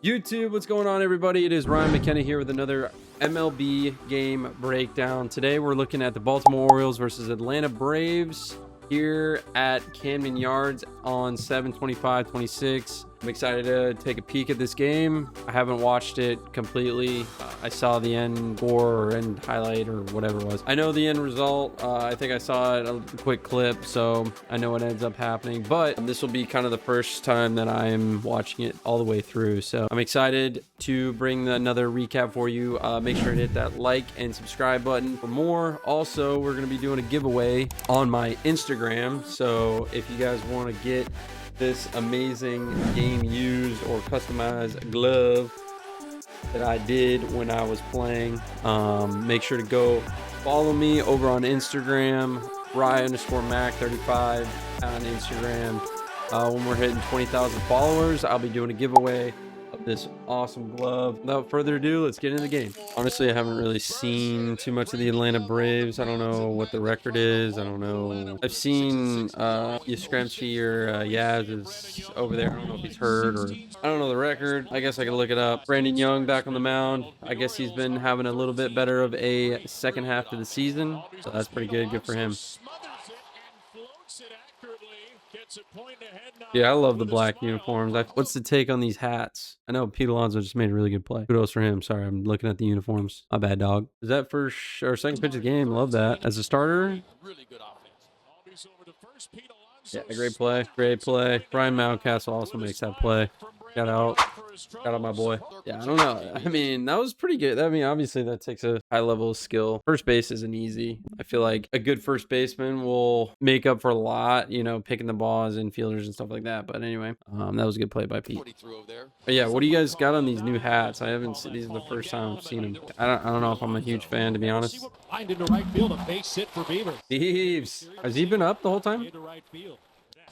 YouTube, what's going on, everybody? It is Ryan McKenna here with another MLB game breakdown. Today we're looking at the Baltimore Orioles versus Atlanta Braves here at Camden Yards on 7/25/26. I'm excited to take a peek at this game. I haven't watched it completely. I saw the end score or end highlight or whatever it was. I know the end result. I think I saw it, a quick clip, so I know what ends up happening. But this will be kind of the first time that I'm watching it all the way through. So I'm excited to bring another recap for you. Make sure to hit that like and subscribe button for more. Also, we're going to be doing a giveaway on my Instagram. So if you guys want to get this amazing game used or customized glove that I did when I was playing, make sure to go follow me over on Instagram, Rye_Mac35 on Instagram. When we're hitting 20,000 followers, I'll be doing a giveaway of this awesome glove. Without further ado, let's get in the game. Honestly, I haven't really seen too much of the Atlanta Braves. I don't know what the record is. I don't know. I've seen Yastrzemski or Yaz is over there. I don't know if he's hurt, or I don't know the record. I guess I can look it up. Brandon Young back on the mound. I guess he's been having a little bit better of a second half of the season, so that's pretty good. Good for him. Yeah, I love the black uniforms. What's the take on these hats? I know Pete Alonso just made a really good play. Kudos for him. Sorry, I'm looking at the uniforms. My bad, dog. Is that first or second pitch of the game? Love that. As a starter? Yeah, great play. Great play. Brian Mountcastle also makes that play. Got out my boy. Yeah, I don't know. I mean, that was pretty good. I mean, obviously that takes a high level of skill. First base isn't easy. I feel like a good first baseman will make up for a lot, you know, picking the balls and fielders and stuff like that. But anyway, that was a good play by Pete. But yeah, what do you guys got on these new hats? I haven't seen these. Are the first time I've seen them. I don't know if I'm a huge fan, to be honest. Thieves. Has he been up the whole time?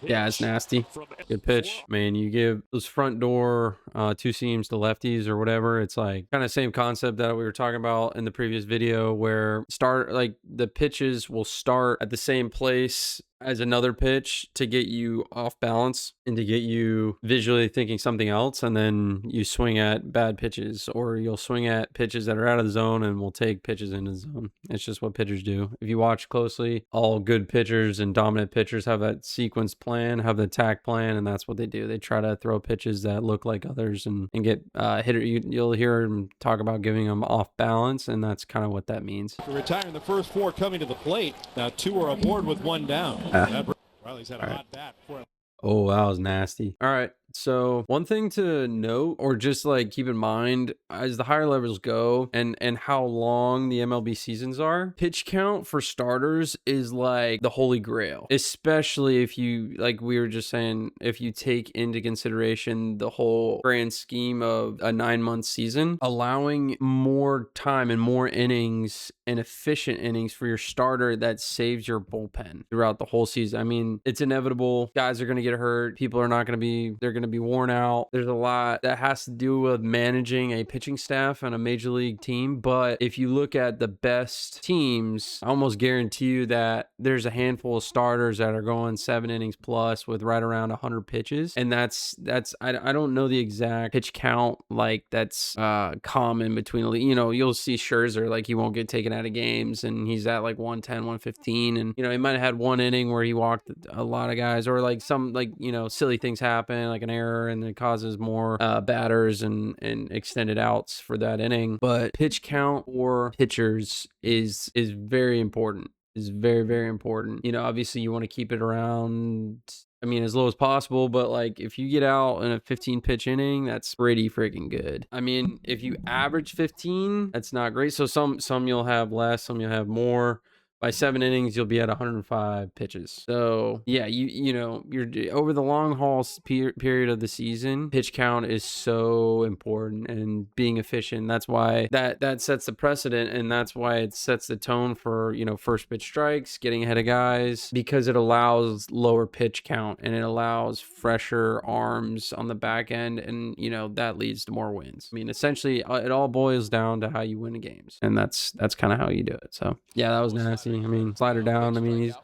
Yeah, it's nasty. Good pitch. Man, you give those front door two seams to lefties or whatever. It's like kind of same concept that we were talking about in the previous video, where the pitches will start at the same place as another pitch to get you off balance and to get you visually thinking something else, and then you swing at bad pitches, or you'll swing at pitches that are out of the zone and will take pitches into the zone. It's just what pitchers do. If you watch closely, all good pitchers and dominant pitchers have that sequence plan, have the attack plan, and that's what they do. They try to throw pitches that look like others and get hitter. You'll hear them talk about giving them off balance, and that's kind of what that means. Retiring the first four coming to the plate. Now two are aboard with one down. Riley's had a hot bat for him. Oh, that was nasty. All right. So one thing to note, or just like keep in mind, as the higher levels go and how long the MLB seasons are, pitch count for starters is like the holy grail, especially if you, like we were just saying, if you take into consideration the whole grand scheme of a 9-month season, allowing more time and more innings and efficient innings for your starter, that saves your bullpen throughout the whole season. I mean, it's inevitable. Guys are going to get hurt. People are not going to be, they're going to be worn out. There's a lot that has to do with managing a pitching staff and a major league team. But if you look at the best teams, I almost guarantee you that there's a handful of starters that are going 7 innings plus with right around 100 pitches. And that's I don't know the exact pitch count like that's common between, you know, you'll see Scherzer, like he won't get taken out of games and he's at like 110, 115. And, you know, he might have had one inning where he walked a lot of guys, or like some, like, you know, silly things happen, like an error, and it causes more batters and extended outs for that inning. But pitch count for pitchers is very important. Is very, very important. You know, obviously you want to keep it around, I mean, as low as possible, but like if you get out in a 15 pitch inning, that's pretty freaking good. I mean, if you average 15, that's not great. So some you'll have less, some you'll have more. By 7 innings, you'll be at 105 pitches. So yeah, you know, you're over the long haul period of the season, pitch count is so important, and being efficient. That's why that sets the precedent, and that's why it sets the tone for, you know, first pitch strikes, getting ahead of guys, because it allows lower pitch count and it allows fresher arms on the back end, and you know that leads to more wins. I mean, essentially, it all boils down to how you win games, and that's kind of how you do it. So yeah, that was nasty. I mean, slider down. I mean,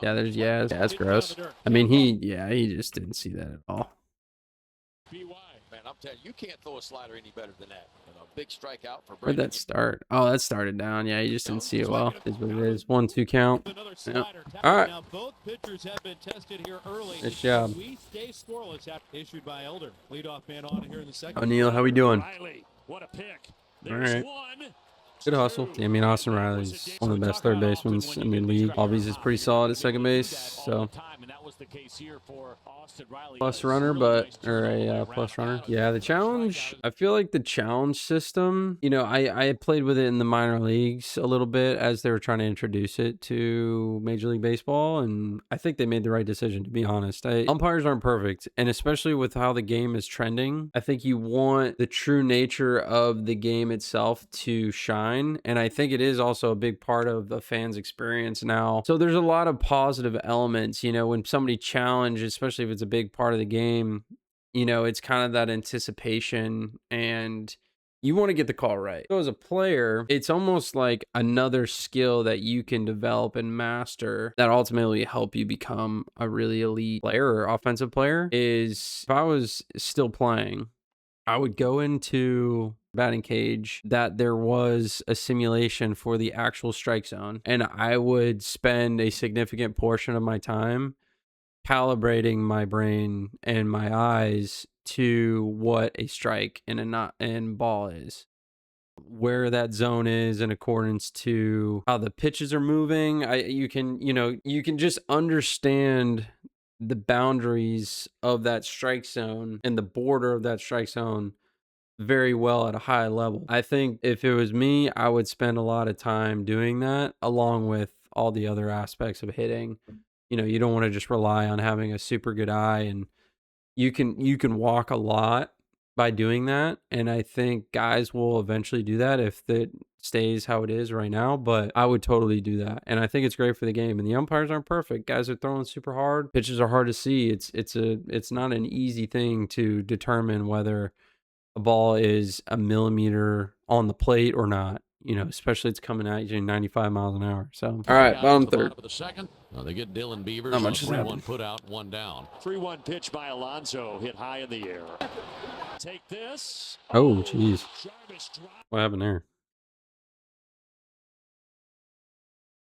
there's Yaz. Yeah, that's gross. I mean, he just didn't see that at all. I'm telling you, you can't throw a slider any better than that. And a big strikeout for Where'd Brandon. that start? Oh, that started down. Yeah, you just didn't see it well. Is what it is. 1-2 count. Yeah. All right. Now both pitchers have been tested here early. Nice job. We stay scoreless after issued by Elder. Leadoff man on here in the second. O'Neal, how we doing? Riley, what a pick. All right. One. Good hustle. Yeah, I mean, Austin Riley's one of the best third basemen in the league. Albies is pretty solid at second base, so plus runner, plus runner. Yeah, the challenge. I feel like the challenge system. You know, I played with it in the minor leagues a little bit as they were trying to introduce it to Major League Baseball, and I think they made the right decision. To be honest, umpires aren't perfect, and especially with how the game is trending, I think you want the true nature of the game itself to shine. And I think it is also a big part of the fans' experience now. So there's a lot of positive elements, you know, when somebody challenges, especially if it's a big part of the game, you know, it's kind of that anticipation and you want to get the call right. So as a player, it's almost like another skill that you can develop and master that ultimately help you become a really elite player or offensive player. Is if I was still playing, I would go into batting cage that there was a simulation for the actual strike zone, and I would spend a significant portion of my time calibrating my brain and my eyes to what a strike and a not and ball is, where that zone is in accordance to how the pitches are moving. You can just understand the boundaries of that strike zone and the border of that strike zone very well at a high level. I think if it was me, I would spend a lot of time doing that along with all the other aspects of hitting. You know, you don't want to just rely on having a super good eye, and you can walk a lot by doing that, and I think guys will eventually do that if it stays how it is right now, but I would totally do that. And I think it's great for the game. And the umpires aren't perfect. Guys are throwing super hard. Pitches are hard to see. It's not an easy thing to determine whether a ball is a millimeter on the plate or not, you know, especially it's coming at you 95 miles an hour. So, all right, bottom third. The second. They get Dylan Beavers. Not much is 3-1 happening. put out, 1 down. 3-1 pitch by Alonso, hit high in the air. Take this. Oh, jeez. What happened there?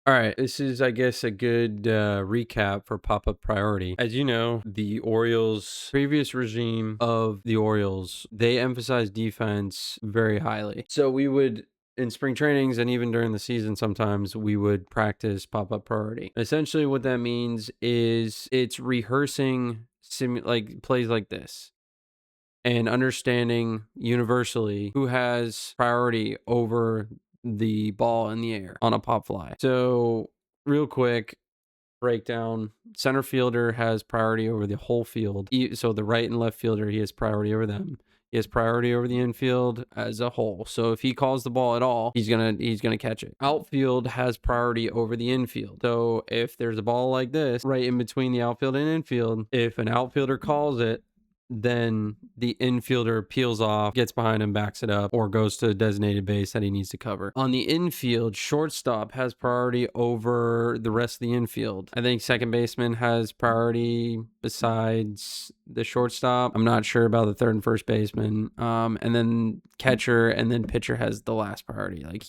All right, this is, I guess, a good recap for pop-up priority. As you know, the Orioles, previous regime of the Orioles, they emphasize defense very highly. So we would, in spring trainings and even during the season, sometimes we would practice pop-up priority. Essentially what that means is it's rehearsing like plays like this and understanding universally who has priority over the ball in the air on a pop fly. So real quick breakdown, center fielder has priority over the whole field. So the right and left fielder, he has priority over them. He has priority over the infield as a whole. So if he calls the ball at all, he's gonna catch it. Outfield has priority over the infield. So if there's a ball like this right in between the outfield and infield, if an outfielder calls it, then the infielder peels off, gets behind him, backs it up, or goes to a designated base that he needs to cover. On the infield, shortstop has priority over the rest of the infield. I think second baseman has priority besides the shortstop. I'm not sure about the third and first baseman. And then catcher and then pitcher has the last priority. Like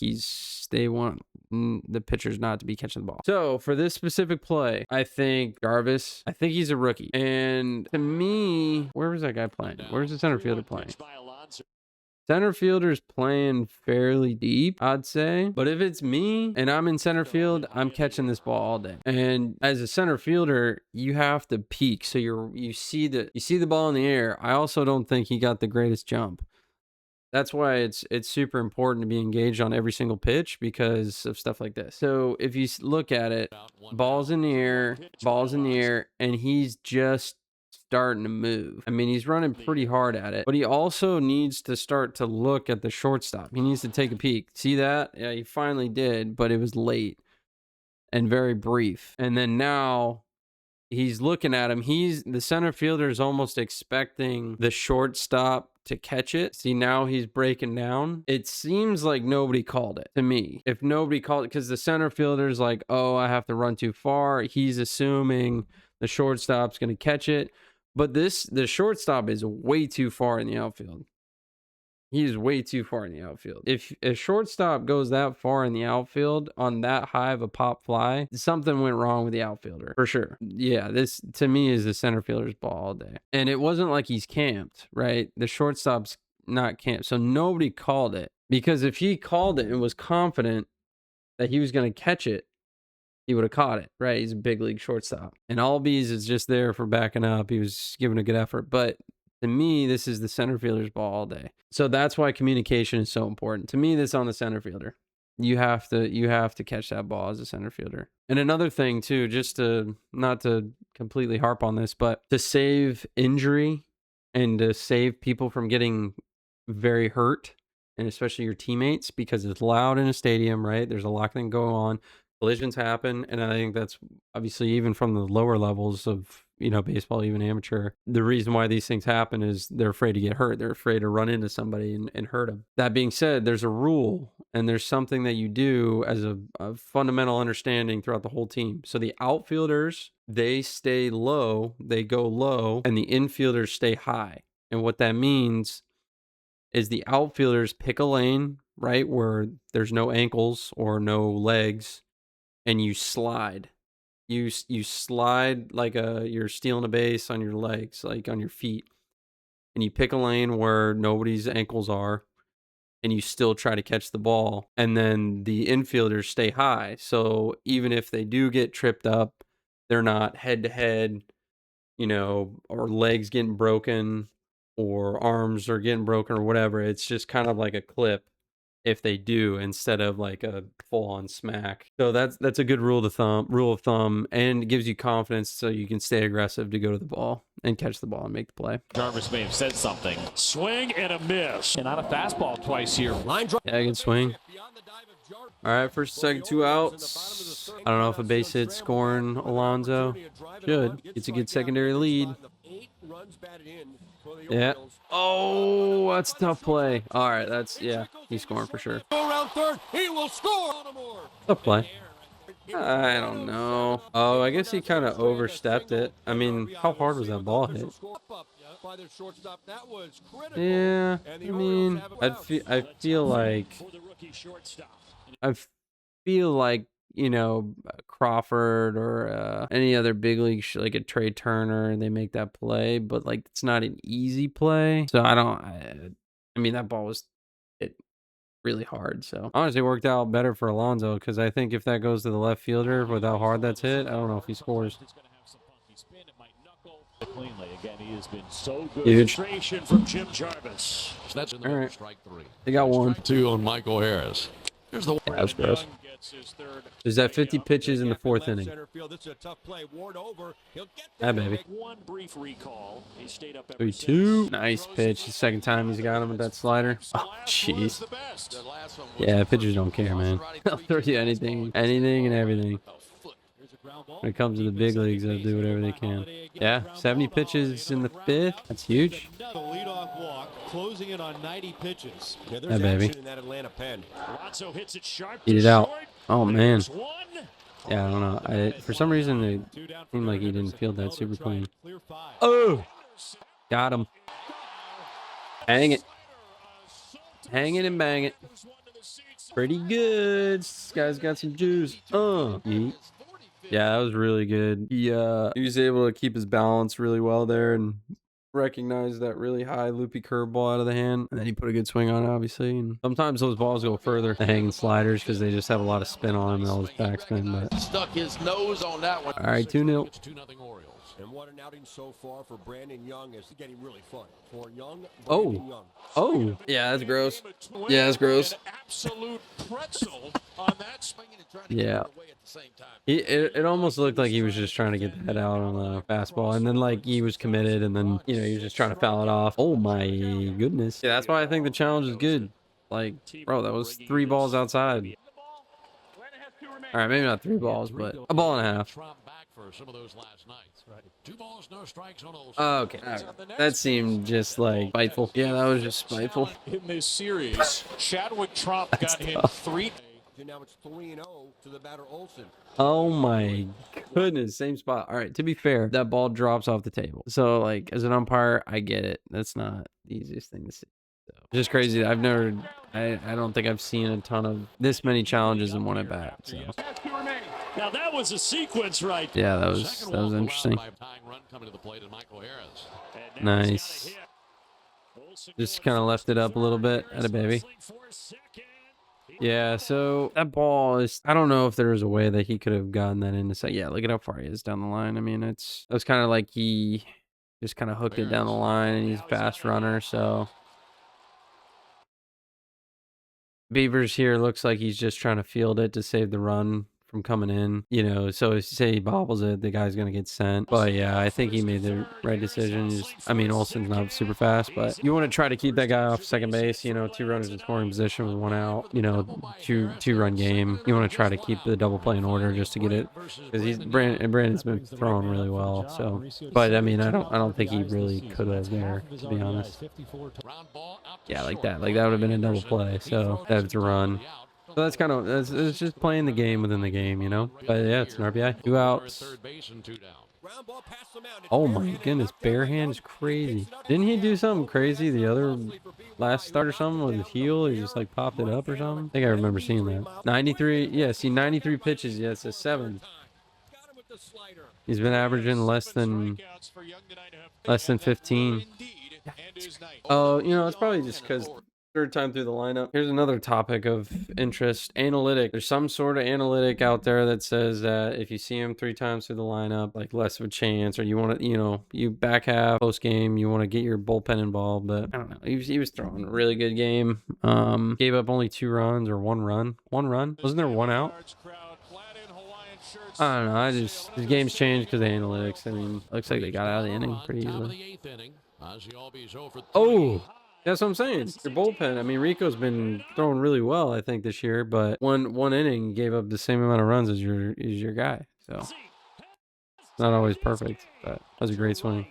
they want the pitcher's not to be catching the ball. So for this specific play, I think Jarvis, I think he's a rookie. And to me, where was that guy playing? Where's the center fielder playing? Center fielder's playing fairly deep, I'd say. But if it's me and I'm in center field, I'm catching this ball all day. And as a center fielder, you have to peek. So you see the ball in the air. I also don't think he got the greatest jump. That's why it's super important to be engaged on every single pitch because of stuff like this. So if you look at it, balls in the air, and he's just starting to move. I mean, he's running pretty hard at it, but he also needs to start to look at the shortstop. He needs to take a peek. See that? Yeah, he finally did, but it was late and very brief. And then now he's looking at him. The center fielder is almost expecting the shortstop to catch it. See, now he's breaking down. It seems like nobody called it to me. If nobody called it, because the center fielder's like, oh, I have to run too far. He's assuming the shortstop's going to catch it. But the shortstop is way too far in the outfield. He's way too far in the outfield. If a shortstop goes that far in the outfield on that high of a pop fly, something went wrong with the outfielder for sure. Yeah, this to me is the center fielder's ball all day. And it wasn't like he's camped, right? The shortstop's not camped. So nobody called it, because if he called it and was confident that he was going to catch it, he would have caught it, right? He's a big league shortstop. And Albies is just there for backing up. He was giving a good effort. But to me, this is the center fielder's ball all day. So that's why communication is so important. To me, this on the center fielder. You have to catch that ball as a center fielder. And another thing too, just to not to completely harp on this, but to save injury and to save people from getting very hurt, and especially your teammates, because it's loud in a stadium, right? There's a lot of things going on. Collisions happen, and I think that's obviously even from the lower levels of, baseball, even amateur. The reason why these things happen is they're afraid to get hurt. They're afraid to run into somebody and hurt them. That being said, there's a rule, and there's something that you do as a fundamental understanding throughout the whole team. So the outfielders, they stay low, they go low, and the infielders stay high. And what that means is the outfielders pick a lane, right, where there's no ankles or no legs, and you slide. You slide like you're stealing a base on your legs, like on your feet. And you pick a lane where nobody's ankles are, and you still try to catch the ball. And then the infielders stay high. So even if they do get tripped up, they're not head to head, or legs getting broken or arms are getting broken or whatever. It's just kind of like a clip if they do, instead of like a full-on smack. So that's a good rule of thumb, and it gives you confidence so you can stay aggressive to go to the ball and catch the ball and make the play. Jarvis may have said something. Swing and a miss. And on a fastball twice here. Yeah, good swing. All right, first, second, 2 outs. I don't know if a base hit scoring Alonso. Should. It's a good secondary lead. Yeah. Oh, that's a tough play. All right, he's scoring for sure. Around third, he will score. Tough play. I don't know. Oh, I guess he kind of overstepped it. I mean, how hard was that ball hit? Yeah, I mean, I feel like Crawford or any other big league like a Trey Turner, and they make that play, but like it's not an easy play. So I mean that ball was hit really hard. So honestly, it worked out better for Alonso, because I think if that goes to the left fielder with how hard that's hit, I don't know if he scores. Again, he has been so good. Huge. From Jim Jarvis. That's in the All right. strike 3. They got 1. 2 on Michael Harris. Here's the Yeah, that was gross. There's that 50 pitches in the 4th inning. Yeah, baby. One brief recall. He stayed up 3-2. Nice pitch. The second time he's got him with that slider. Oh, jeez. Yeah, pitchers don't care, man. They'll throw you anything and everything. When it comes to the big leagues, they'll do whatever they can. Yeah, 70 pitches in the 5th. That's huge. The leadoff walk, closing in on 90 pitches. Yeah, Yeah, baby. in that Atlanta pen. Hits it sharp. Eat it out. Oh, man. Yeah, I don't know. For some reason, it seemed like he didn't field that super clean. Oh! Got him. Hang it. Hang it and bang it. Pretty good. This guy's got some juice. Yeet. Yeah, that was really good. He was able to keep his balance really well there and recognize that really high loopy curveball out of the hand. And then he put a good swing on it, obviously. And sometimes those balls go further, the hanging sliders, because they just have a lot of spin on them and all this backspin. But Stuck his nose on that one. all right, 2-0. It's 2-0 Orioles. And what an outing so far for Brandon Young. Is getting really fun. For Young, Oh, yeah, that's gross. Yeah, that's gross. Absolute pretzel on that swing. Yeah. It almost looked like he was just trying to get the head out on the fastball, and then like he was committed, and then he was just trying to foul it off. Oh my goodness. Yeah, that's why I think the challenge is good. Like, bro, that was 3 balls outside. All right, maybe not 3 balls, but a ball and a half. For some of those last nights. 2 balls, no strikes on all. Okay, that seemed just like spiteful. Yeah, that was just spiteful. In this series, Chadwick Trump got him 3. Now it's 3-0 to the batter Olsen. Oh my goodness, same spot. All right, to be fair, that ball drops off the table. So, like, as an umpire, I get it. That's not the easiest thing to see. So, just crazy. I don't think I've seen a ton of this many challenges in one at bat. So. Now that was a sequence right. Yeah, that was interesting. Nice. Just kind of left it up a little bit at a baby. Yeah, so that ball is, I don't know if there was a way that he could have gotten that in to say, yeah, look at how far he is down the line. I mean, it was kind of like he just kind of hooked it down the line, and he's a fast runner. So Beavers here looks like he's just trying to field it to save the run from coming in, you know. So say he bobbles it, the guy's gonna get sent. But yeah, I think he made the right decision. I mean, Olsen's not super fast, but you want to try to keep that guy off second base. You know, 2 runners in scoring position with 1 out. You know, two-run game. You want to try to keep the double play in order just to get it, because Brandon's been throwing really well. So, but I mean, I don't think he really could have there, to be honest. Yeah, like that would have been a double play. So that's a run. So that's kind of, it's just playing the game within the game, you know. But yeah, it's an RBI. 2 outs. Oh my goodness, bare hand is crazy. Didn't he do something crazy the other last start or something with his heel? He just like popped it up or something? I think I remember seeing that. 93, yeah, see 93 pitches. Yeah, it's a 7. He's been averaging less than 15. Oh, you know, it's probably just because 3rd time through the lineup. Here's another topic of interest: analytic. There's some sort of analytic out there that says that if you see him 3 times through the lineup, like less of a chance, or you want to, you know, you back half, post game, you want to get your bullpen involved. But I don't know. He was throwing a really good game. Gave up only 2 runs or 1 run. 1 run? Wasn't there 1 out? I don't know. His game's changed because of analytics. I mean, looks like they got out of the inning pretty easily. Oh, that's what I'm saying. Your bullpen. I mean, Rico's been throwing really well, I think, this year, but one inning gave up the same amount of runs as your guy. So it's not always perfect, but that was a great swing.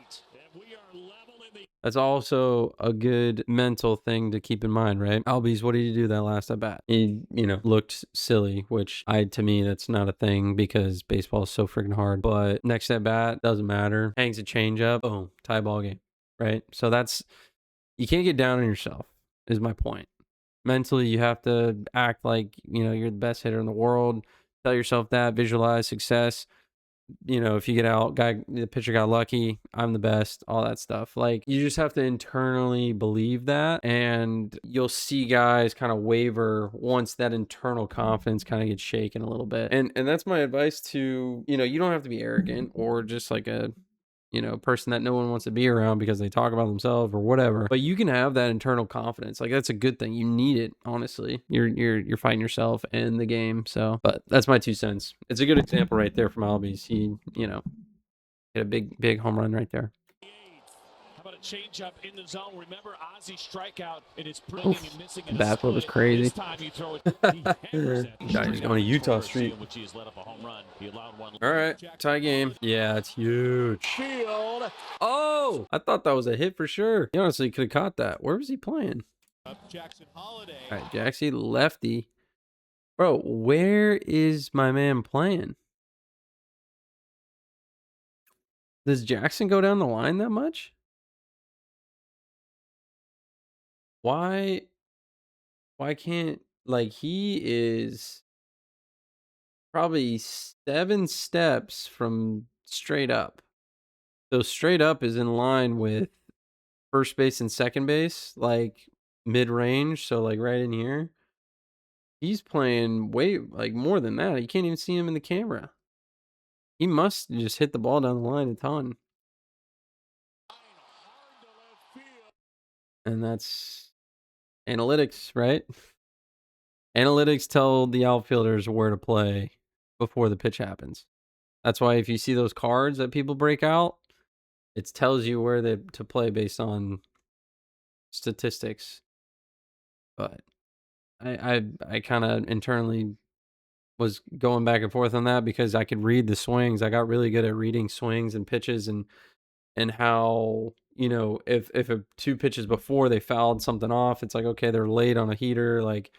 That's also a good mental thing to keep in mind, right? Albies, what did he do that last at bat? He, you know, looked silly, which to me, that's not a thing because baseball is so freaking hard. But next at bat, doesn't matter. Hangs a changeup, boom, tie ball game, right? So you can't get down on yourself, is my point. Mentally, you have to act like, you know, you're the best hitter in the world. Tell yourself that, visualize success. You know, if you get out, the pitcher got lucky, I'm the best, all that stuff. Like, you just have to internally believe that, and you'll see guys kind of waver once that internal confidence kind of gets shaken a little bit. And that's my advice to, you know, you don't have to be arrogant or just like a, you know, person that no one wants to be around because they talk about themselves or whatever. But you can have that internal confidence. Like, that's a good thing. You need it, honestly. You're fighting yourself and the game. So, but that's my 2 cents. It's a good example right there from Albies. He, you know, hit a big home run right there. How about a change up in the zone? Remember Ozzy's strikeout in his Oof, the bat flip was crazy. He's going to Utah Street. All right, tie game. Yeah, it's huge. Oh, I thought that was a hit for sure. He honestly could have caught that. Where was he playing? All right, Jackson, lefty. Bro, where is my man playing? Does Jackson go down the line that much? Why can't, like, he is probably 7 steps from straight up. So straight up is in line with first base and second base, like mid-range, so like right in here. He's playing way, like, more than that. You can't even see him in the camera. He must just hit the ball down the line a ton. And that's analytics, right? Analytics tell the outfielders where to play before the pitch happens. That's why if you see those cards that people break out, it tells you where to play based on statistics. But I kind of internally was going back and forth on that because I could read the swings. I got really good at reading swings and pitches and how, you know, if 2 pitches before they fouled something off, it's like, okay, they're late on a heater. Like,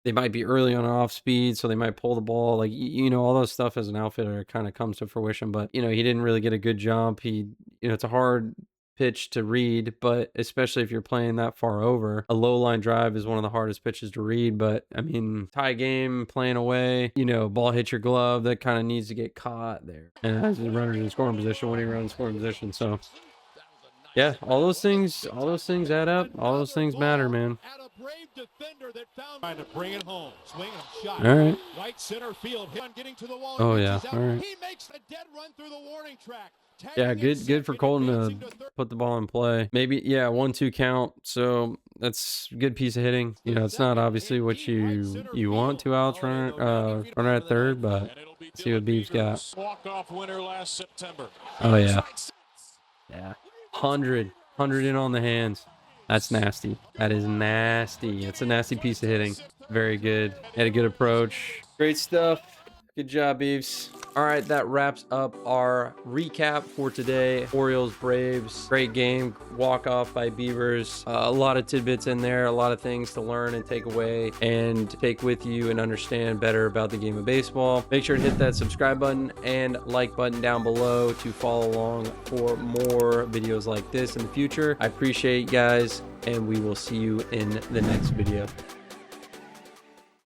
they might be early on an off speed, so they might pull the ball. Like, you know, all those stuff as an outfitter kind of comes to fruition. But, you know, he didn't really get a good jump. It's a hard pitch to read, but especially if you're playing that far over, a low line drive is one of the hardest pitches to read. But I mean, tie game, playing away, you know, ball hits your glove, that kind of needs to get caught there. And as the runner's in scoring position, winning run in scoring position. So yeah, all those things add up. All those things matter, man. Trying to bring it home. Swinging a shot. All right. Right center field. Getting to the wall. Oh yeah. All right. He makes a dead run through the warning track. Yeah, good for Colton to put the ball in play. Maybe, yeah, 1-2 count. So that's a good piece of hitting. You know, it's not obviously what you want, 2 outs, runner at third, but let's see what Beeb's got. Walk-off winner last September. Oh yeah. Yeah. 100 in on the hands. That's nasty. That is nasty. It's a nasty piece of hitting. Very good. Had a good approach. Great stuff. Good job, Beeves. All right, that wraps up our recap for today. Orioles, Braves, great game. Walk off by Beavers. A lot of tidbits in there, a lot of things to learn and take away and take with you and understand better about the game of baseball. Make sure to hit that subscribe button and like button down below to follow along for more videos like this in the future. I appreciate you guys, and we will see you in the next video.